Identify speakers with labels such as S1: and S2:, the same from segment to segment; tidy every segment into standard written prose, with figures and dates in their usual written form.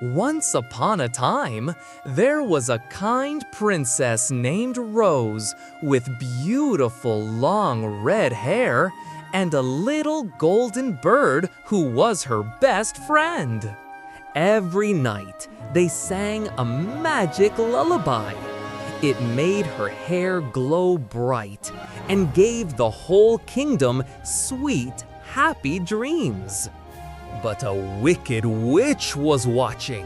S1: Once upon a time, there was a kind princess named Rose with beautiful long red hair and a little golden bird who was her best friend. Every night, they sang a magic lullaby. It made her hair glow bright and gave the whole kingdom sweet, happy dreams. But a wicked witch was watching.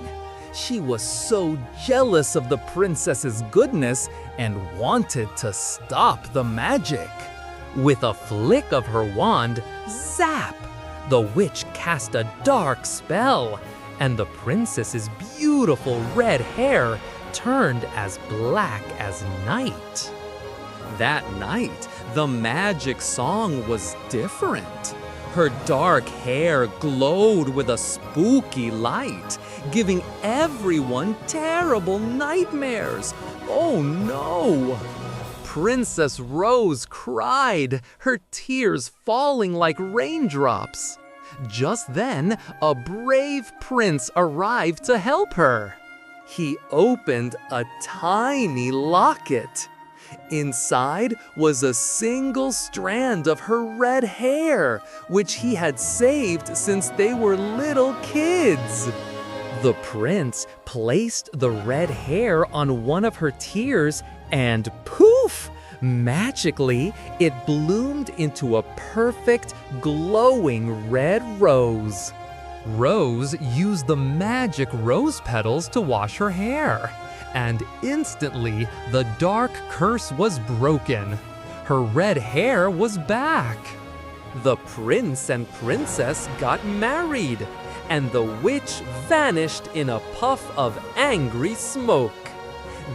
S1: She was so jealous of the princess's goodness and wanted to stop the magic. With a flick of her wand, zap! The witch cast a dark spell, and the princess's beautiful red hair turned as black as night. That night, the magic song was different. Her dark hair glowed with a spooky light, giving everyone terrible nightmares. Oh no! Princess Rose cried, her tears falling like raindrops. Just then, a brave prince arrived to help her. He opened a tiny locket. Inside was a single strand of her red hair, which he had saved since they were little kids. The prince placed the red hair on one of her tears and poof! Magically, it bloomed into a perfect, glowing red rose. Rose used the magic rose petals to wash her hair. And instantly, the dark curse was broken. Her red hair was back. The prince and princess got married, and the witch vanished in a puff of angry smoke.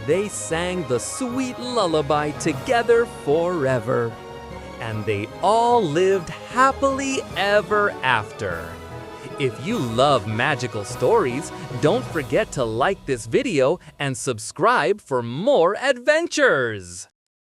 S1: They sang the sweet lullaby together forever, and they all lived happily ever after. If you love magical stories, don't forget to like this video and subscribe for more adventures!